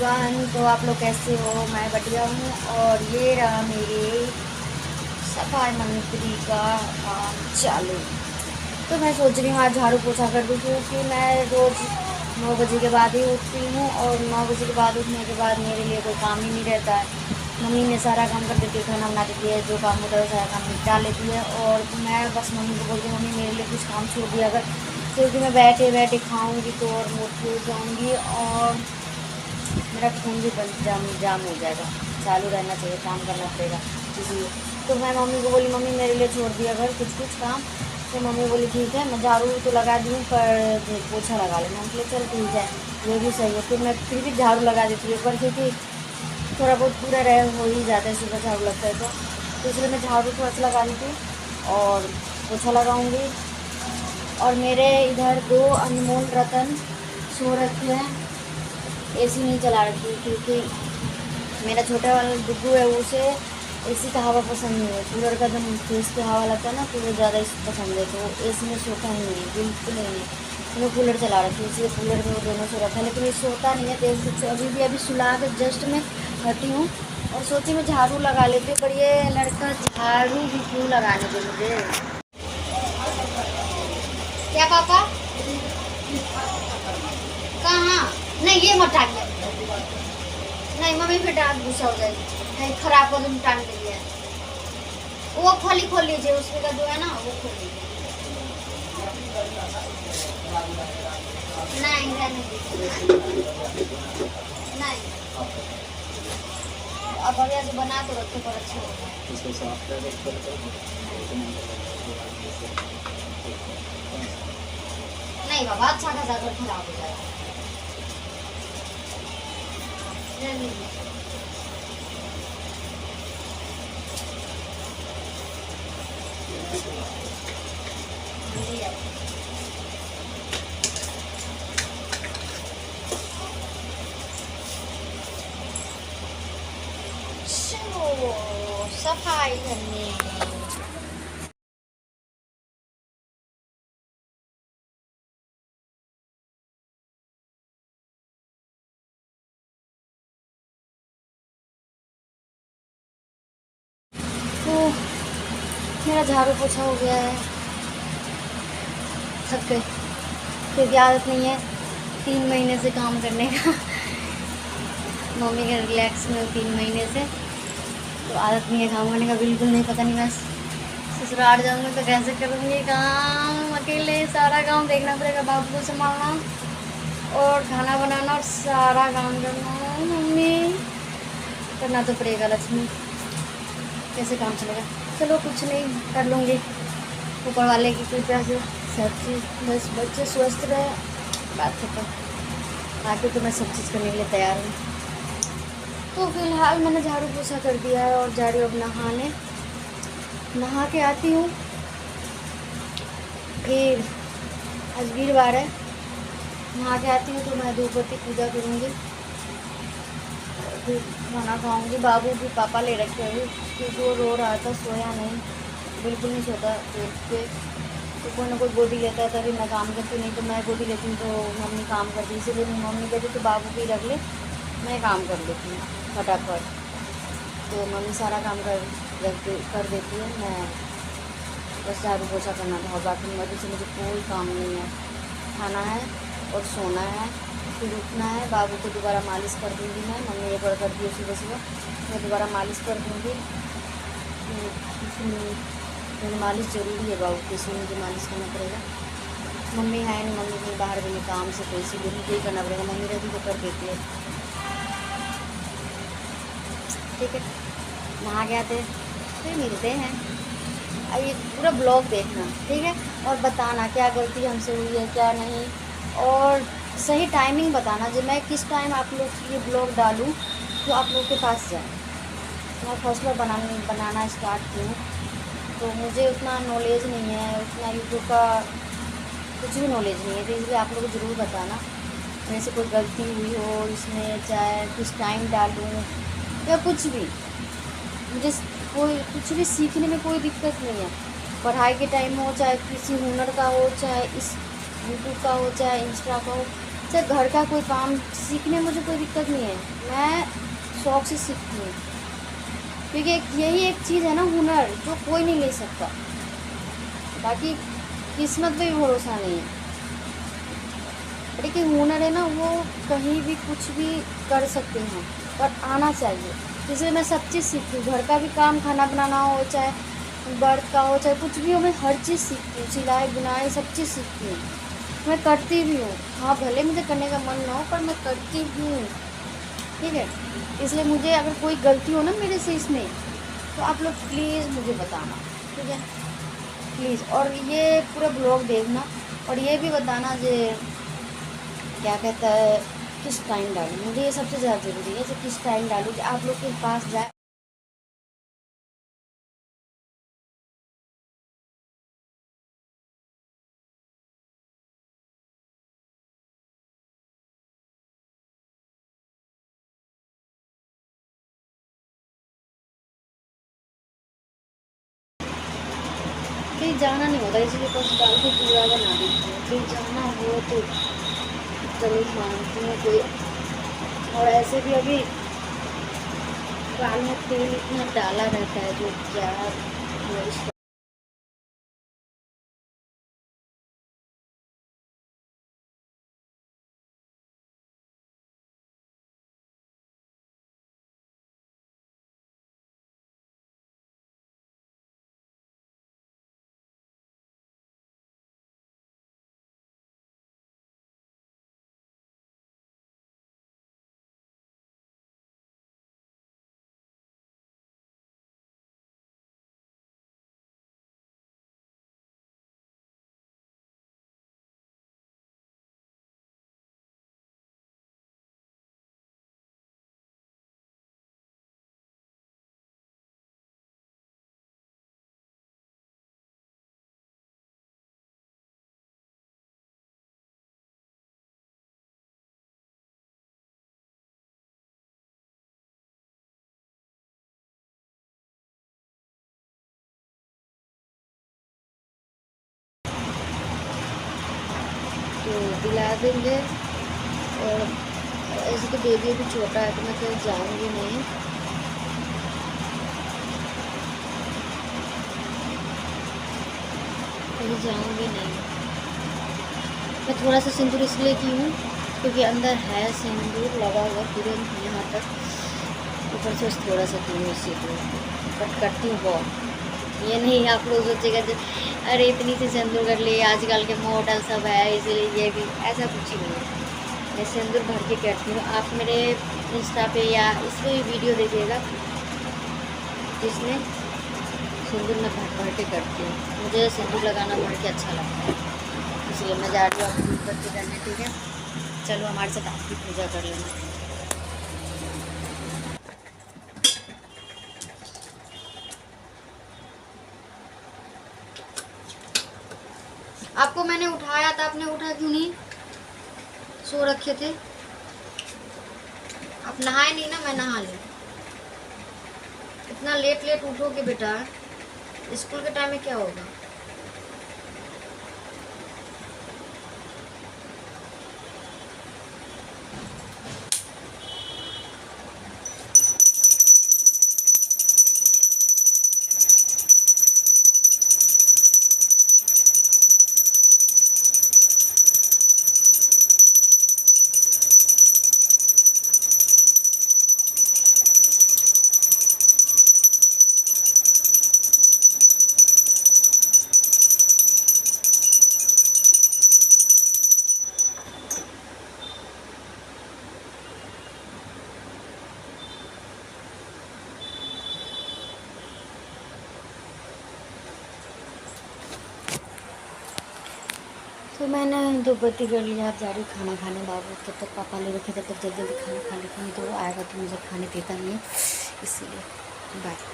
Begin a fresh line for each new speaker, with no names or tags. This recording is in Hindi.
एवरीवन। तो आप लोग कैसे हो? मैं बढ़िया हूँ। और ये रहा मेरे सफाई मंत्री का काम चालू। तो मैं सोच रही हूँ आज झाड़ू पोछा कर दूँ, क्योंकि मैं रोज़ 9 बजे के बाद ही उठती हूँ और 9 बजे के बाद उठने के बाद मेरे लिए कोई काम ही नहीं रहता है। मम्मी ने सारा काम कर देती है, खाना बना देती है, जो काम होता है सारा काम निपटा लेती है। और मैं बस मम्मी को बोलती हूँ मम्मी मेरे लिए कुछ काम छोड़ दिया अगर, क्योंकि मैं बैठे बैठे खाऊंगी तो और मोटी हो जाऊंगी और मेरा खून भी जाम हो जाएगा। चालू रहना चाहिए, काम करना पड़ेगा इसलिए। तो मैं मम्मी को बोली मम्मी मेरे लिए छोड़ दिया अगर कुछ कुछ काम। तो मम्मी बोली ठीक है, मैं झाड़ू तो लगा दी हूँ पर पोछा लगा लेना। हम बोले चल ठीक है, ये भी सही है। फिर मैं फिर भी झाड़ू लगा देती हूँ एक बार, क्योंकि थोड़ा बहुत पूरा रह हो ही जाता है, सुबह झाड़ू लगता है तो इसलिए मैं झाड़ू थोड़ा सा लगा दी थी और पोछा लगाऊंगी। और मेरे इधर 2 अनमोल रतन सो रखे हैं, एसी नहीं चला रखी, क्योंकि मेरा छोटा वाला डुग्गू है, उसे एसी का हवा पसंद नहीं है। कूलर का एकदम फेस पे हवा लगता है ना, तो वो ज़्यादा पसंद है, तो एसी में सोता ही नहीं है, बिल्कुल ही नहीं। तो मैं कूलर चला रखी हूँ, इसलिए कूलर में वो दोनों सो रखा है, लेकिन ये सोता नहीं है। तो अभी सुला के जस्ट में हटी हूँ और सोची मैं झाड़ू लगा लेती हूँ, पर ये लड़का झाड़ू भी क्यों लगाने दे मुझे। क्या पापा? कहाँ? नहीं ये मत टांगिए, नहीं मम्मी फिर डांट गुस्सा हो जाएगी, नहीं खराब कर तुम टांग के लिए। वो खोल लीजिए, उसमें का जो है ना वो खोल लीजिए। नहीं रहने दीजिए, नहीं अब बढ़िया से बना तो रखे पर अच्छा होगा। नहीं बाबा, अच्छा खासा अगर खराब हो जाएगा। रहने दीजिए। सफाई करनी है। तो मेरा झाड़ू पोछा हो गया है, थक गई, क्योंकि आदत नहीं है 3 महीने से काम करने का। मम्मी के रिलैक्स में 3 महीने से, तो आदत नहीं है काम करने का, बिल्कुल नहीं। पता नहीं मैं ससुराल जाऊँगी तो कैसे करूँगी काम, अकेले सारा काम देखना पड़ेगा, बाबू को संभालना और खाना बनाना और सारा काम करना। मम्मी करना तो पड़ेगा, लक्ष्मी कैसे काम चलेगा। चलो कुछ नहीं, कर लूँगी ऊपर वाले की कृपया से सब चीज़। बस बच्चे स्वस्थ रहे, बात खत्म। बाकी तो मैं सब चीज़ करने के लिए तैयार हूँ। तो फिलहाल मैंने झाड़ू पोछा कर दिया है और जा रही हूँ अब नहा के आती हूँ। फिर आज वीरवार है, नहा के आती हूँ तो मैं धूपबत्ती पूजा करूँगी, फिर खाना खाऊँगी। बाबू भी पापा ले रखे हैं, क्योंकि वो रो रहा था, सोया नहीं, बिल्कुल नहीं सोता पेट पे। तो कोई ना कोई गोदी लेता है तभी मैं काम करती, नहीं तो मैं गोदी लेती हूँ तो मम्मी काम करती, इसीलिए मम्मी कहती तो बाबू भी रख ले, मैं काम कर लेती हूँ फटाफट। तो मम्मी सारा काम कर देती है, मैं बस झाड़ू पोछा करना था। और बाकी मर्जी से मुझे कोई काम नहीं है, खाना है और सोना है, फिर उठना है। बाबू को दोबारा मालिश कर दूँगी मैं, मम्मी एक बार कर दी सुबह सुबह, मैं दोबारा मालिश कर दूँगी। मेरी मालिश ज़रूरी है बाबू की, इसलिए मुझे मालिश करना पड़ेगा। मम्मी है नहीं, मम्मी कहीं बाहर गई काम से, तो इसीलिए मुझे ही करना पड़ेगा। मम्मी रहती तो कर देती है। ठीक है, नहा के आते फिर मिलते हैं। अब ये पूरा ब्लॉग देखना, ठीक है, और बताना क्या गलती हमसे हुई है क्या नहीं, और सही टाइमिंग बताना जो मैं किस टाइम आप लोग ये ब्लॉग डालूँ जो आप लोग के पास जाए। मैं फर्स्ट बार बनाना स्टार्ट की हूँ, तो मुझे उतना नॉलेज नहीं है, उतना यूट्यूब का कुछ भी नॉलेज नहीं है, तो इसलिए आप लोग ज़रूर बताना मेरे से कोई गलती हुई हो इसमें, चाहे किस टाइम डालूँ या कुछ भी। मुझे कोई कुछ भी सीखने में कोई दिक्कत नहीं है, पढ़ाई के टाइम हो, चाहे किसी हुनर का हो, चाहे इस यूट्यूब का हो, चाहे इंस्टा का हो, से घर का कोई काम सीखने में मुझे कोई दिक्कत नहीं है, मैं शौक़ से सीखती हूँ, क्योंकि यही एक चीज़ है ना हुनर, जो कोई नहीं ले सकता। बाकी किस्मत पे भी भरोसा नहीं है, लेकिन हुनर है ना, वो कहीं भी कुछ भी कर सकते हैं, पर आना चाहिए। इसलिए मैं सब चीज़ सीखती हूँ, घर का भी काम, खाना बनाना हो, चाहे बर्थ का हो, चाहे कुछ भी हो, मैं हर चीज़ सीखती हूँ। सिलाई बुनाई सब चीज़ सीखती हूँ, मैं करती भी हूँ। हाँ, भले मुझे करने का मन ना हो, पर मैं करती हूँ, ठीक है। इसलिए मुझे अगर कोई गलती हो ना मेरे से इसमें, तो आप लोग प्लीज़ मुझे बताना, ठीक है, प्लीज़। और ये पूरा ब्लॉग देखना, और ये भी बताना जो क्या कहता है, किस टाइम डालूँ, मुझे ये सबसे ज़्यादा ज़रूरी है, कि किस टाइम डालूँ कि आप लोग के पास जाए। कहीं जाना नहीं होता, इसलिए बस डाल के पूरा बना देती हूँ। कहीं जाना हो तो चलो मानती हूँ कोई। और ऐसे भी अभी बाल में तेल इतना डाला रहता है, जो क्या इसका। तो दिला देंगे। और ऐसे तो बेबी अभी छोटा है, तो मैं कहीं जाऊँगी नहीं। कहीं जाऊँगी नहीं। मैं थोड़ा सा सिंदूर इसलिए की हूँ क्योंकि अंदर है सिंदूर लगा हुआ पूरे यहाँ तक, ऊपर से थोड़ा सा की हूँ इसीलिए। बट करती हूँ बहुत, ये नहीं आप लोग सोचेगा जो अरे इतनी सी सिंदूर कर ली, आजकल के मॉडल सब है इसीलिए ये भी, ऐसा कुछ ही नहीं है। मैं सिंदूर भर के करती हूँ। आप मेरे इंस्टा पे या इस पर वीडियो देखिएगा जिसमें सिंदूर मैं भर के करती हूँ। मुझे सिंदूर लगाना भर के अच्छा लगता है, इसलिए मैं जा रही हूँ अपनी करके करने, ठीक है। चलो हमारे साथ आपकी पूजा कर लेना। आपको मैंने उठाया था, आपने उठा क्यों नहीं? सो रखे थे आप, नहाए नहीं ना, मैं नहा ली। इतना लेट लेट उठोगे बेटा, स्कूल के टाइम में क्या होगा? तो मैंने दो बत्ती कर लिया, आप जा रही खाना खाने बाबू, तब तक पापा ले रखे, तब तक जल्दी जल्दी खाना खा लेती हूँ, तो वो आएगा तो मुझे खाने देता नहीं है, इसीलिए बाय।